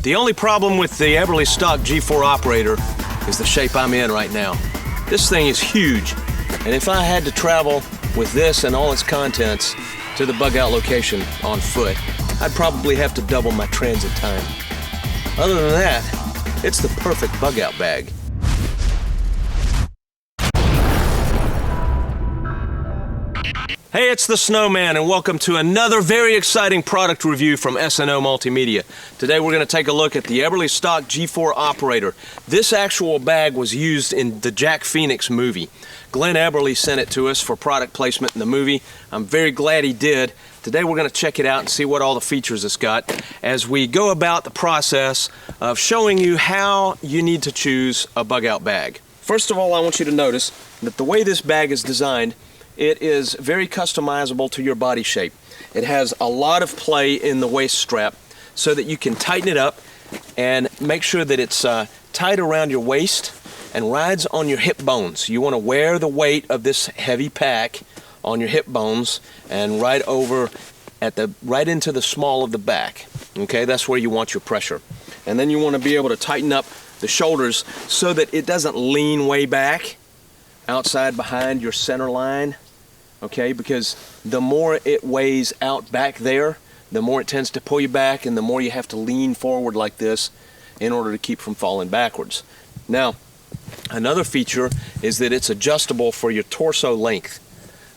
The only problem with the Eberlestock G4 operator is the shape I'm in right now. This thing is huge, and if I had to travel with this and all its contents to the Bugout location on foot, I'd probably have to double my transit time. Other than that, it's the perfect Bugout bag. Hey, it's the Snowman, and welcome to another very exciting product review from S&O Multimedia. Today we're going to take a look at the Eberlestock G4 operator. This actual bag was used in the Jack Phoenix movie. Glenn Eberle sent it to us for product placement in the movie. I'm very glad he did. Today we're going to check it out and see what all the features it's got as we go about the process of showing you how you need to choose a Bugout bag. First of all, I want you to notice that the way this bag is designed, it is very customizable to your body shape. It has a lot of play in the waist strap so that you can tighten it up and make sure that it's tight around your waist and rides on your hip bones. You want to wear the weight of this heavy pack on your hip bones and right over at right into the small of the back. Okay, that's where you want your pressure. And then you want to be able to tighten up the shoulders so that it doesn't lean way back outside behind your center line. Okay, because the more it weighs out back there, the more it tends to pull you back, and the more you have to lean forward like this in order to keep from falling backwards. Now, another feature is that it's adjustable for your torso length,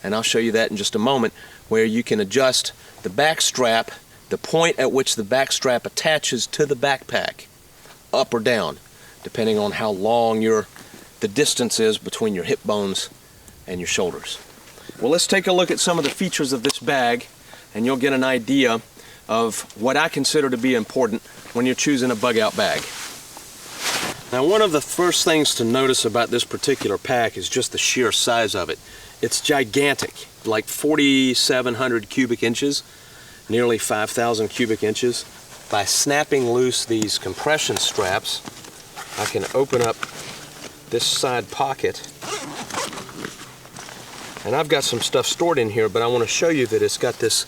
and I'll show you that in just a moment, where you can adjust the back strap, the point at which the back strap attaches to the backpack, up or down, depending on how long the distance is between your hip bones and your shoulders. Well, let's take a look at some of the features of this bag, and you'll get an idea of what I consider to be important when you're choosing a Bugout bag. Now, one of the first things to notice about this particular pack is just the sheer size of it. It's gigantic, like 4,700 cubic inches, nearly 5,000 cubic inches. By snapping loose these compression straps, I can open up this side pocket, and I've got some stuff stored in here, but I want to show you that it's got this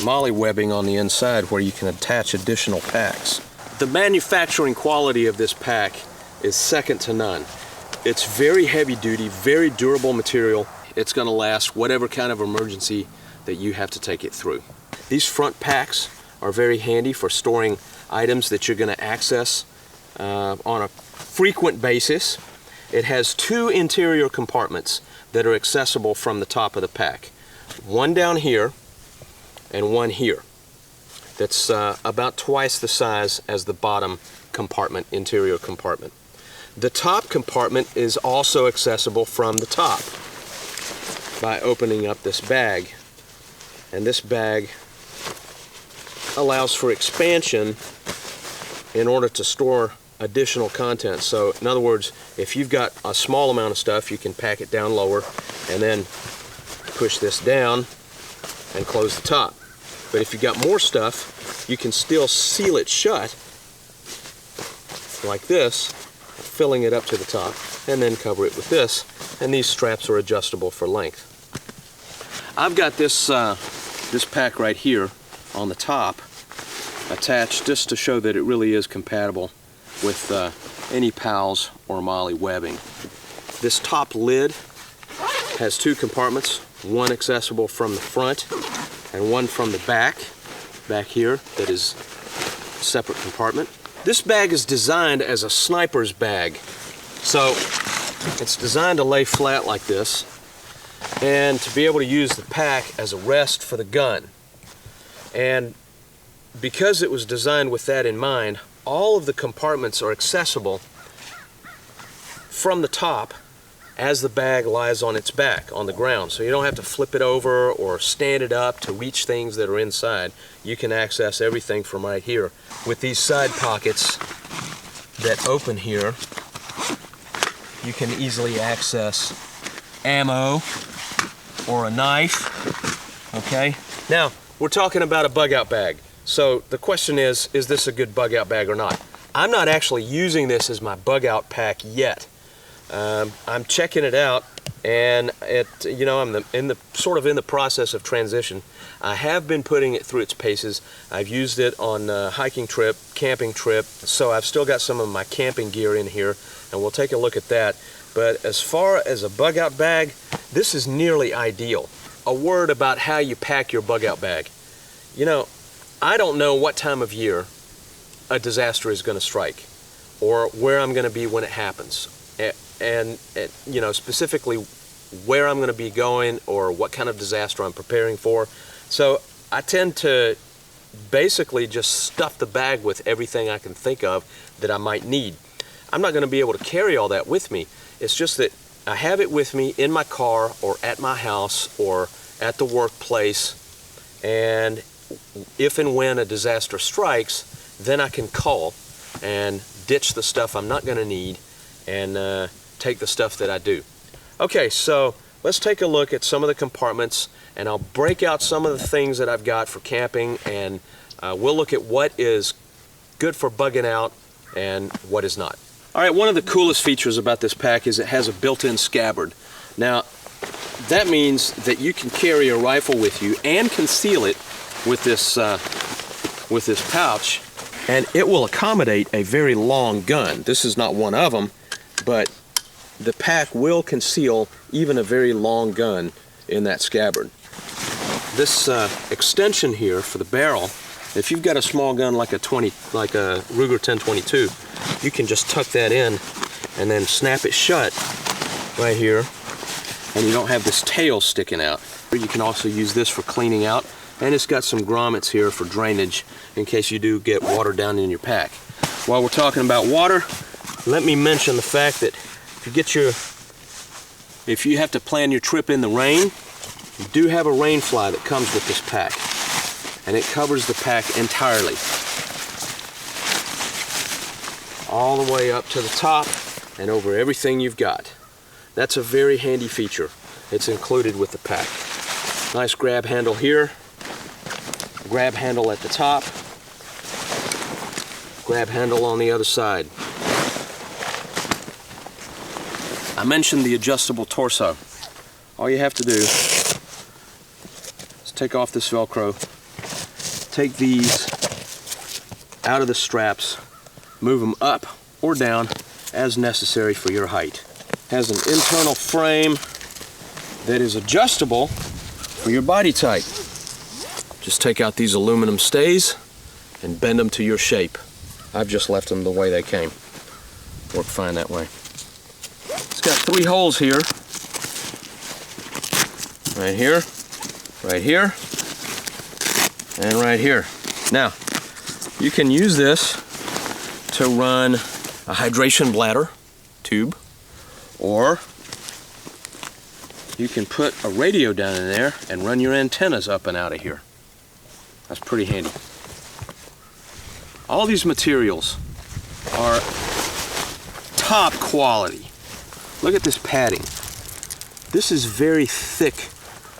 molly webbing on the inside where you can attach additional packs. The manufacturing quality of this pack is second to none. It's very heavy duty, very durable material. It's going to last whatever kind of emergency that you have to take it through. These front packs are very handy for storing items that you're going to access on a frequent basis. It has two interior compartments that are accessible from the top of the pack. One down here and one here. That's about twice the size as the bottom compartment, interior compartment. The top compartment is also accessible from the top by opening up this bag. And this bag allows for expansion in order to store additional content. So in other words, if you've got a small amount of stuff, you can pack it down lower and then push this down and close the top. But if you've got more stuff, you can still seal it shut like this, filling it up to the top, and then cover it with this, and these straps are adjustable for length. I've got this pack right here on the top attached just to show that it really is compatible with any PALS or MOLLE webbing. This top lid has two compartments, one accessible from the front and one from the back here, that is a separate compartment. This bag is designed as a sniper's bag, so it's designed to lay flat like this and to be able to use the pack as a rest for the gun. And because it was designed with that in mind, all of the compartments are accessible from the top as the bag lies on its back on the ground. So you don't have to flip it over or stand it up to reach things that are inside. You can access everything from right here. With these side pockets that open here, you can easily access ammo or a knife. Okay? Now, we're talking about a Bugout bag. So the question is this a good Bugout bag or not? I'm not actually using this as my Bugout pack yet. I'm checking it out and I'm sort of in the process of transition. I have been putting it through its paces. I've used it on a hiking trip, camping trip, so I've still got some of my camping gear in here, and we'll take a look at that. But as far as a bug out bag, this is nearly ideal. A word about how you pack your bug out bag. I don't know what time of year a disaster is going to strike, or where I'm going to be when it happens, and specifically where I'm going to be going or what kind of disaster I'm preparing for. So I tend to basically just stuff the bag with everything I can think of that I might need. I'm not going to be able to carry all that with me. It's just that I have it with me in my car or at my house or at the workplace, and if and when a disaster strikes, then I can call and ditch the stuff I'm not going to need and take the stuff that I do. Okay, so let's take a look at some of the compartments, and I'll break out some of the things that I've got for camping, and we'll look at what is good for bugging out and what is not. All right, one of the coolest features about this pack is it has a built-in scabbard. Now, that means that you can carry a rifle with you and conceal it with this pouch, and it will accommodate a very long gun. This is not one of them, but the pack will conceal even a very long gun in that scabbard. This extension here for the barrel, if you've got a small gun like a Ruger 1022, you can just tuck that in and then snap it shut right here, and you don't have this tail sticking out. You can also use this for cleaning out, and it's got some grommets here for drainage in case you do get water down in your pack. While we're talking about water, let me mention the fact that if you have to plan your trip in the rain, you do have a rain fly that comes with this pack, and it covers the pack entirely, all the way up to the top and over everything you've got. That's a very handy feature. It's included with the pack. Nice grab handle here, grab handle at the top, grab handle on the other side. I mentioned the adjustable torso. All you have to do is take off this Velcro, take these out of the straps, move them up or down as necessary for your height. It has an internal frame that is adjustable for your body type. Just take out these aluminum stays and bend them to your shape. I've just left them the way they came. Work fine that way. It's got 3 holes here. Right here, right here, and right here. Now, you can use this to run a hydration bladder tube, or you can put a radio down in there and run your antennas up and out of here. That's pretty handy. All these materials are top quality. Look at this padding. This is very thick,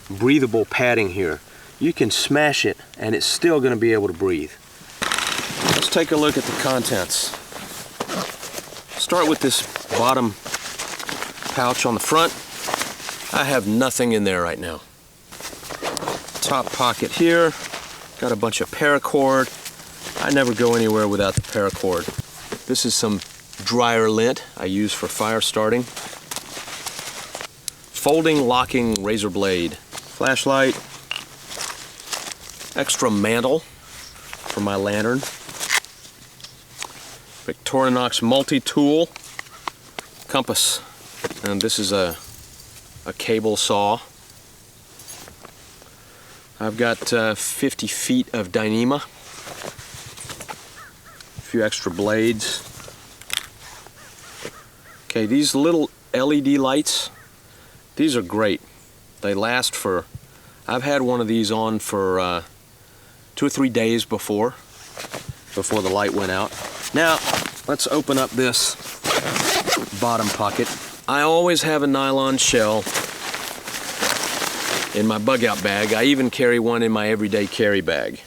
breathable padding here. You can smash it and it's still going to be able to breathe. Let's take a look at the contents. Start with this bottom pouch on the front. I have nothing in there right now. Top pocket here, got a bunch of paracord. I never go anywhere without the paracord. This is some dryer lint I use for fire starting. Folding locking razor blade. Flashlight. Extra mantle for my lantern. Victorinox multi-tool. Compass. And this is a cable saw. I've got 50 feet of Dyneema. A few extra blades. Okay, these little LED lights, these are great. They last for, I've had one of these on for 2 or 3 days before the light went out. Now, let's open up this bottom pocket. I always have a nylon shell in my bug out bag. I even carry one in my everyday carry bag.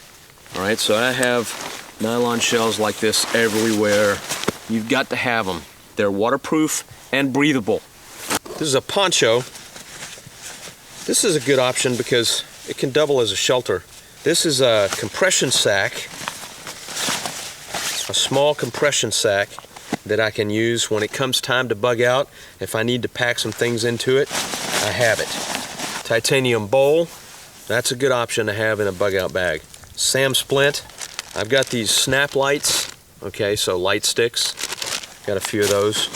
All right, so I have nylon shells like this everywhere. You've got to have them. They're waterproof and breathable. This is a Poncho This is a good option because it can double as a shelter. This is a compression sack, a small compression sack that I can use when it comes time to bug out. If I need to pack some things into it, I have it. Titanium bowl, that's a good option to have in a bug out bag. Sam splint, I've got these snap lights, okay, so light sticks, got a few of those.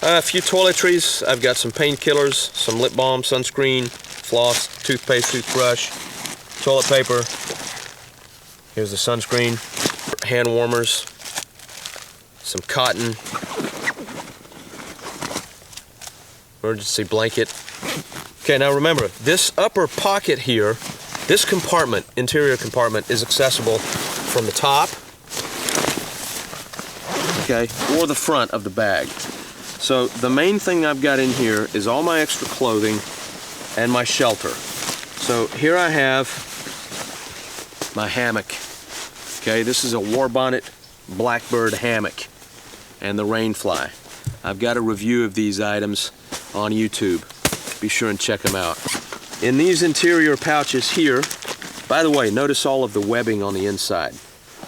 A few toiletries, I've got some painkillers, some lip balm, sunscreen, floss, toothpaste, toothbrush, toilet paper. Here's the sunscreen, hand warmers, some cotton, emergency blanket. Okay, now remember, this upper pocket here, this compartment, interior compartment, is accessible from the top, okay, or the front of the bag. So the main thing I've got in here is all my extra clothing and my shelter. So here I have my hammock. Okay, this is a war bonnet blackbird hammock and the rainfly. I've got a review of these items on YouTube. Be sure and check them out. In these interior pouches here, by the way, notice all of the webbing on the inside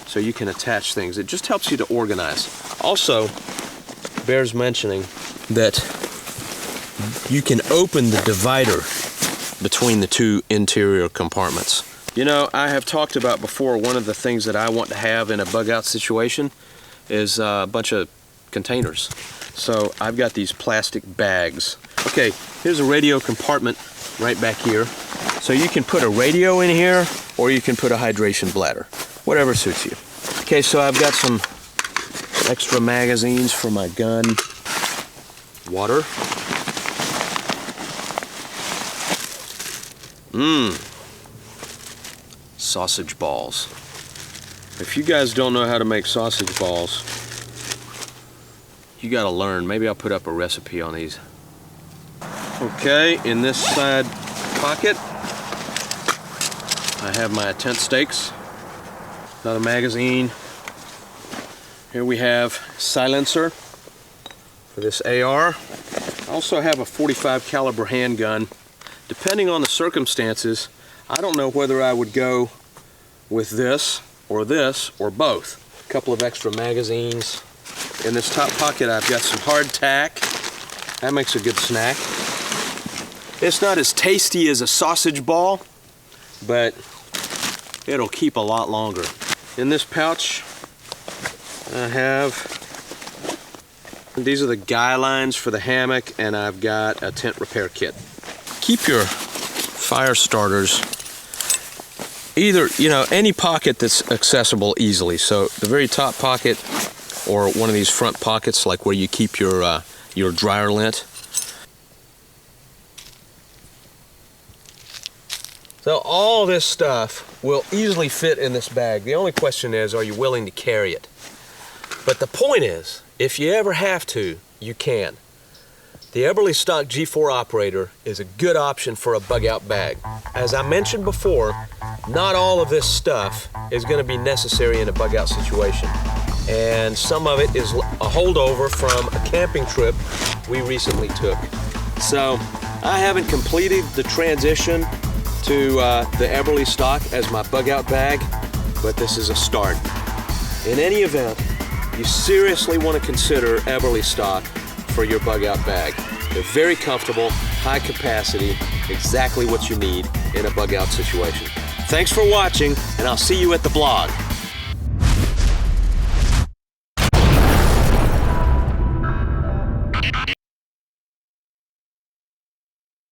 so you can attach things. It just helps you to organize. Also, bears mentioning that you can open the divider between the two interior compartments. You know, I have talked about before, one of the things that I want to have in a bug out situation is a bunch of containers. So I've got these plastic bags. Okay, here's a radio compartment right back here. So you can put a radio in here or you can put a hydration bladder, whatever suits you. Okay, so I've got some extra magazines for my gun, water. Sausage balls. If you guys don't know how to make sausage balls, you gotta learn. Maybe I'll put up a recipe on these. Okay, in this side pocket, I have my tent stakes, another magazine. Here we have silencer for this AR. I also have a .45 caliber handgun. Depending on the circumstances, I don't know whether I would go with this or both. A couple of extra magazines. In this top pocket, I've got some hardtack. That makes a good snack. It's not as tasty as a sausage ball, but it'll keep a lot longer. In this pouch, I have, these are the guy lines for the hammock, and I've got a tent repair kit. Keep your fire starters either, any pocket that's accessible easily. So the very top pocket or one of these front pockets, like where you keep your dryer lint. So all this stuff will easily fit in this bag. The only question is, are you willing to carry it? But the point is, if you ever have to, you can. The Eberlestock G4 operator is a good option for a bug out bag. As I mentioned before, not all of this stuff is going to be necessary in a bug out situation. And some of it is a holdover from a camping trip we recently took. So I haven't completed the transition to the Eberlestock as my bug out bag, but this is a start. In any event, you seriously want to consider Eberlestock for your bug out bag. They're very comfortable, high capacity, exactly what you need in a bug out situation. Thanks for watching, and I'll see you at the blog.